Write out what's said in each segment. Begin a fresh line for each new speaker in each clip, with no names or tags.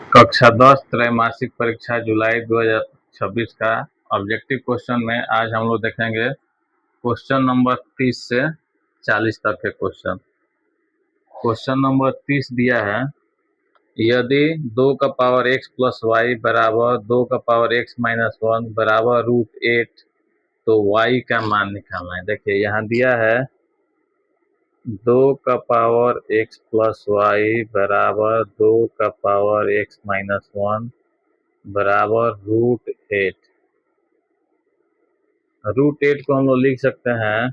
कक्षा 10 त्रैमासिक परीक्षा जुलाई 2026 का ऑब्जेक्टिव क्वेश्चन में आज हम लोग देखेंगे क्वेश्चन नंबर 30 से 40 तक के क्वेश्चन। क्वेश्चन नंबर 30 दिया है, यदि 2 का पावर x प्लस वाई बराबर 2 का पावर x माइनस 1 बराबर √8 तो y का मान निकालना है। देखिए यहाँ दिया है 2 का पावर x प्लस वाई बराबर 2 का पावर x माइनस 1 बराबर √8। √8 को हम लोग लिख सकते हैं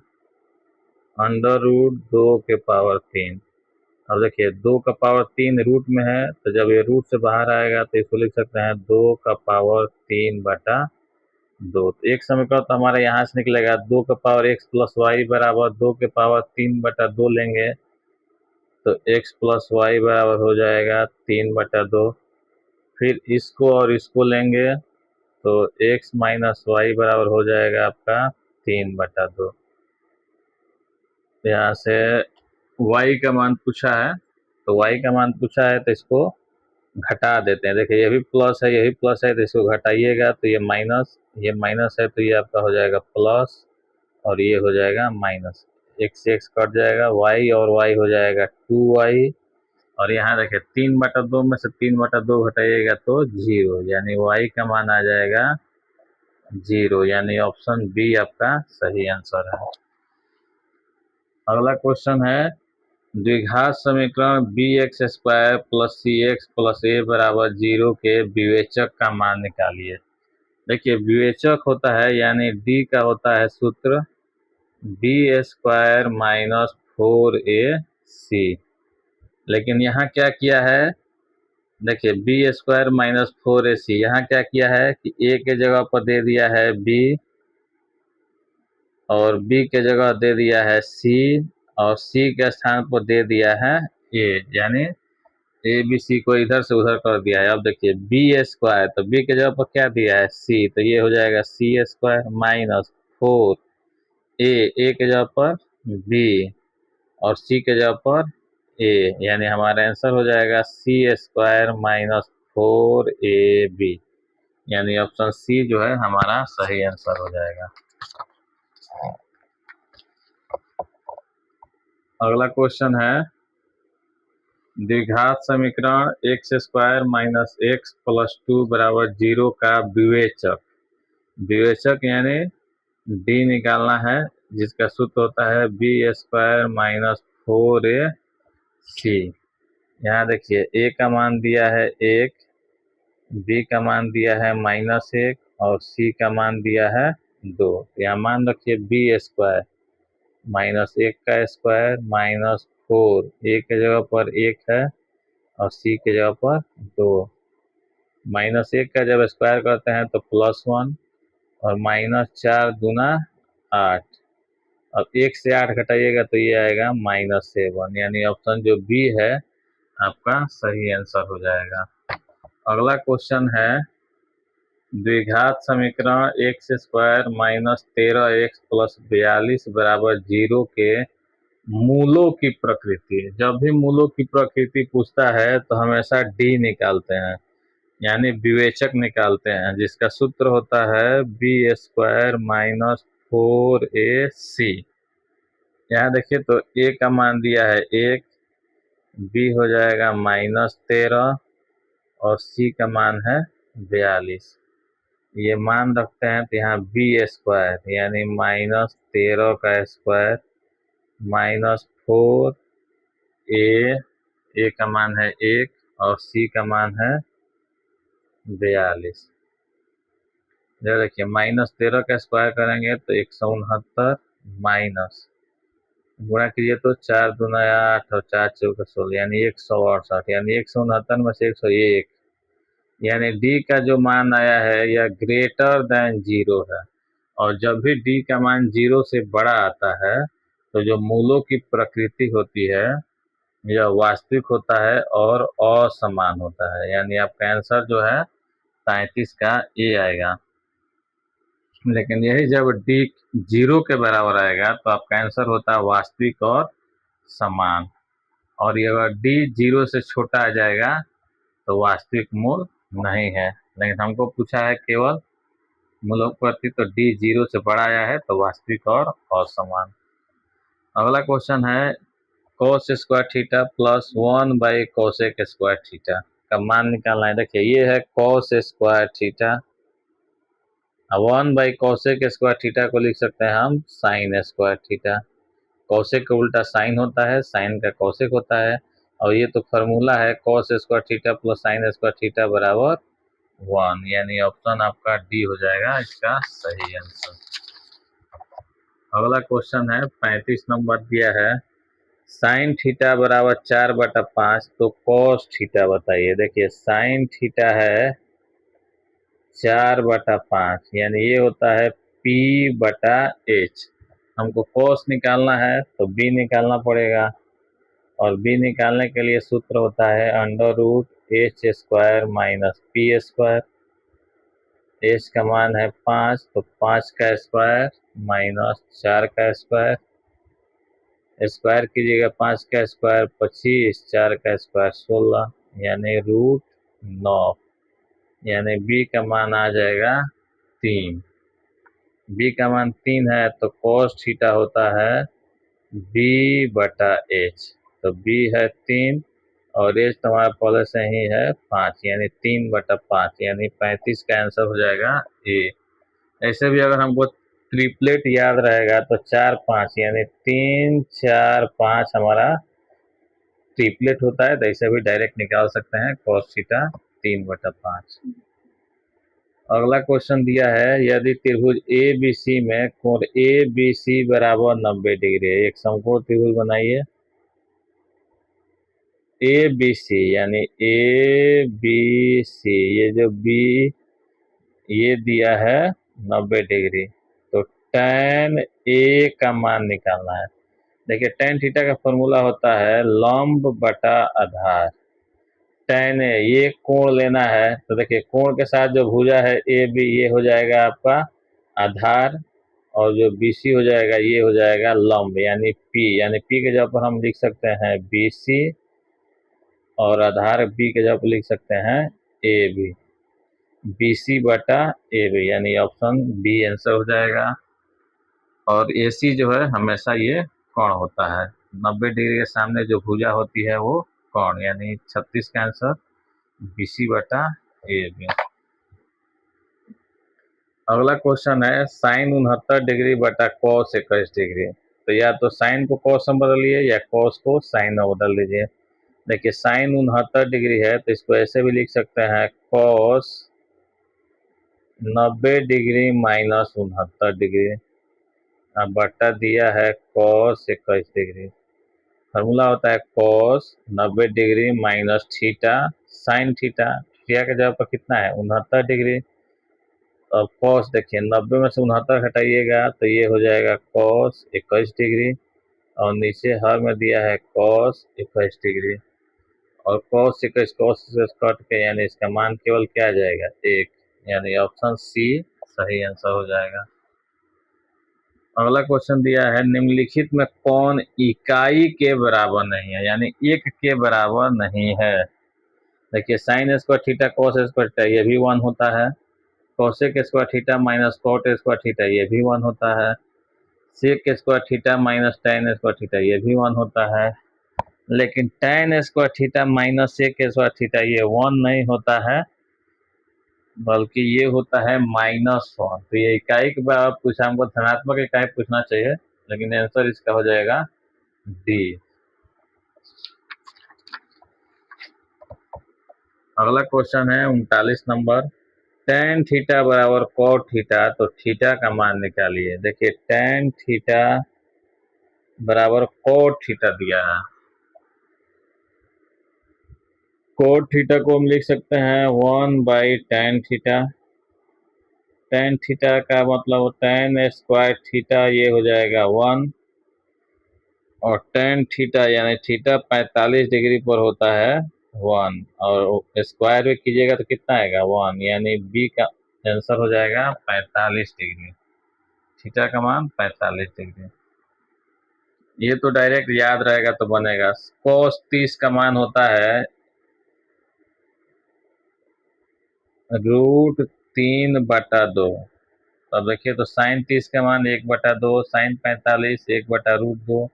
√2 के पावर 3। अब देखिए 2 का पावर 3 रूट में है, तो जब ये रूट से बाहर आएगा तो इसको लिख सकते हैं 2 का पावर 3/2। तो एक समीकरण तो हमारे यहाँ से निकलेगा 2 का पावर x प्लस वाई बराबर 2 के पावर 3/2 लेंगे तो x प्लस वाई बराबर हो जाएगा 3/2। फिर इसको और इसको लेंगे तो x माइनस वाई बराबर हो जाएगा आपका 3/2। यहाँ से y का मान पूछा है, तो y का मान पूछा है तो इसको घटा देते हैं। देखिए ये भी प्लस है, ये भी प्लस है, तो इसको घटाइएगा तो ये माइनस है, तो ये आपका हो जाएगा प्लस और ये हो जाएगा माइनस। x से x कट जाएगा, y और y हो जाएगा 2y। और यहाँ देखिए 3/2 में से 3/2 घटाइएगा तो 0, यानी y का मान आ जाएगा 0, यानी ऑप्शन बी आपका सही आंसर है। अगला क्वेश्चन है, द्विघात समीकरण bx² plus cx plus a बराबर 0 के विवेचक का मान निकालिए। देखिए विवेचक होता है यानी d का होता है सूत्र b² माइनस 4ac। लेकिन यहाँ क्या किया है, देखिए b² माइनस 4ac, यहाँ क्या किया है कि a के जगह पर दे दिया है b और b के जगह दे दिया है c और c के स्थान पर दे दिया है a, यानी ए बी सी को इधर से उधर कर दिया है। अब देखिए b² तो b के जगह पर क्या दिया है c, तो ये हो जाएगा c² माइनस 4a के जगह पर b और c के जगह पर a, यानी हमारा आंसर हो जाएगा c² माइनस 4ab, यानी ऑप्शन सी जो है हमारा सही आंसर हो जाएगा। अगला क्वेश्चन है, द्विघात समीकरण x² माइनस x प्लस 2 बराबर 0 का विवेचक। विवेचक यानी d निकालना है, जिसका सूत्र होता है b² माइनस 4ac। यहाँ देखिए a का मान दिया है 1, b का मान दिया है -1 और c का मान दिया है 2। यहाँ मान रखिए b² -1 का स्क्वायर माइनस 4, a के जगह पर 1 है और c के जगह पर 2। -1 का जब स्क्वायर करते हैं तो +1 और -4 दूना 8। अब 1 से 8 घटाइएगा तो ये आएगा -7, यानी ऑप्शन जो बी है आपका सही आंसर हो जाएगा। अगला क्वेश्चन है, द्विघात समीकरण x² माइनस 13x प्लस 42 बराबर 0 के मूलों की प्रकृति। जब भी मूलों की प्रकृति पूछता है तो हमेशा d निकालते हैं, यानी विवेचक निकालते हैं, जिसका सूत्र होता है b² माइनस 4ac। यहाँ देखिए तो a का मान दिया है 1, b हो जाएगा -13 और c का मान है 42। ये मान रखते हैं तो यहाँ b² यानी -13 का स्क्वायर माइनस 4a का मान है 1 और c का मान है 42। जब देखिए -13 का स्क्वायर करेंगे तो 169 माइनस गुणा कीजिए तो 4 दूना 8 और 4 चौके 16, यानी 168, यानी 169 में से 101, यानी d का जो मान आया है यह ग्रेटर देन 0 है। और जब भी d का मान 0 से बड़ा आता है तो जो मूलों की प्रकृति होती है यह वास्तविक होता है और असमान होता है, यानी आपका आंसर जो है 37 का ए आएगा। लेकिन यही जब d 0 के बराबर आएगा तो आपका आंसर होता है वास्तविक और समान। और ये अगर d 0 से छोटा आ जाएगा तो वास्तविक मूल नहीं है। लेकिन हमको पूछा है केवल मूलोत्पत्ति, तो डी 0 से बड़ा आया है तो वास्तविक और असमान। अगला क्वेश्चन है cos square theta plus 1 cosec square theta का मान निकालना है। देखिए ये है cos स्क्वायर थीटा, 1/कोसेक स्क्वायर थीटा को लिख सकते हैं हम साइन स्क्वायर थीटा। कोसेक का उल्टा साइन होता है, साइन का कोसेक होता है, और ये तो फॉर्मूला है cos square theta plus sign square theta बराबर 1, यानी ऑप्शन आपका डी हो जाएगा इसका सही आंसर। अगला क्वेश्चन है 35 नंबर दिया है, साइन थीटा बराबर 4/5, तो cos थीटा बताइए। देखिए साइन थीटा है 4/5, यानी ये होता है P/H। हमको cos निकालना है तो B निकालना पड़ेगा, और B निकालने के लिए सूत्र होता है √H² माइनस P²। H का मान है 5, तो 5 का स्क्वायर माइनस 4 का स्क्वायर, स्क्वायर कीजिएगा 5 का स्क्वायर 25, 4 का स्क्वायर 16, यानी √9, यानी B का मान आ जाएगा 3। B का मान 3 है तो cos थीटा होता है B/H, तो B है 3 और H तो हमारा पहले से ही है 5, यानी 3/5, यानी 35 का आंसर हो जाएगा ए। ऐसे भी अगर हमको ट्रिपलेट याद रहेगा तो 4 5, यानी 3 4 5 हमारा ट्रिपलेट होता है, तो ऐसे भी डायरेक्ट निकाल सकते हैं cos थीटा 3/5। अगला क्वेश्चन दिया है, यदि त्रिभुज ABC में कोण ABC बराबर 90 डिग्री है, एक समकोण त्रिभुज बनाइए ABC, यानी ABC, ये जो B ये दिया है 90 डिग्री, तो tan A का मान निकालना है। देखिए tan थीटा का फॉर्मूला होता है लंब बटा आधार। tan A ये कोण लेना है, तो देखिए कोण के साथ जो भुजा है AB ये हो जाएगा आपका आधार, और जो BC हो जाएगा ये हो जाएगा लंब, यानी P, यानी P के जगह पर हम लिख सकते हैं BC, और आधार B के जगह पर लिख सकते हैं AB, BC/AB, यानी ऑप्शन बी आंसर हो जाएगा। और AC जो है हमेशा ये कोण होता है, 90 डिग्री के सामने जो भुजा होती है वो कोण, यानी 36 का आंसर BC/AB। अगला क्वेश्चन है साइन 69 डिग्री बटा cos 21 डिग्री, तो या तो साइन को cos में बदलिए या cos को साइन में बदल दीजिए। देखिए साइन 69 डिग्री है तो इसको ऐसे भी लिख सकते हैं cos 90 डिग्री माइनस 69 डिग्री, बटा दिया है cos 21 डिग्री। फॉर्मूला होता है cos 90 degree minus theta sine theta, theta के जगह पर कितना है 69 डिग्री, अब cos देखिए 90 में से 69 हटाइएगा तो ये हो जाएगा cos 21 डिग्री, और नीचे हर में दिया है cos 21 डिग्री, और cos 21 cos से कट के, यानी इसका मान केवल क्या आ जाएगा 1, यानी ऑप्शन सी सही आंसर हो जाएगा। अगला क्वेश्चन दिया है निम्नलिखित में कौन इकाई के बराबर नहीं है, यानी 1 के बराबर नहीं है। देखिए sine square theta cos square theta ये भी 1 होता है, cosec square theta minus cot square theta ये भी 1 होता है, sec square theta minus tan square theta ये भी 1 होता है, लेकिन tan square theta minus sec square theta ये 1 नहीं होता है, बल्कि ये होता है -1। तो ये इकाई के बाद पूछा, हमको धनात्मक इकाई पूछना चाहिए, लेकिन आंसर इसका हो जाएगा डी। अगला क्वेश्चन है 39 नंबर, tan थीटा बराबर cot थीटा, तो थीटा का मान निकालिए। देखिए tan थीटा बराबर cot थीटा दिया है, cot थीटा को हम लिख सकते हैं 1/tan थीटा, tan थीटा का मतलब tan स्क्वायर थीटा ये हो जाएगा 1, और tan थीटा यानी थीटा 45 डिग्री पर होता है 1, और स्क्वायर में कीजिएगा तो कितना आएगा 1, यानी बी का आंसर हो जाएगा 45 डिग्री, थीटा का मान 45 डिग्री। ये तो डायरेक्ट याद रहेगा तो बनेगा। cos 30 का मान होता है √3/2। अब देखिए तो साइन 30 का मान 1/2, साइन 45 1/√2,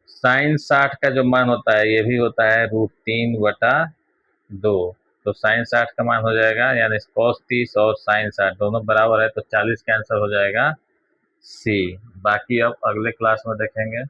साइन 60 का जो मान होता है ये भी होता है √3/2। तो साइन 60 का मान हो जाएगा, यानी कॉस 30 और साइन 60 दोनों बराबर है, तो 40 का आंसर हो जाएगा सी। बाकी अब अगले क्लास में देखेंगे।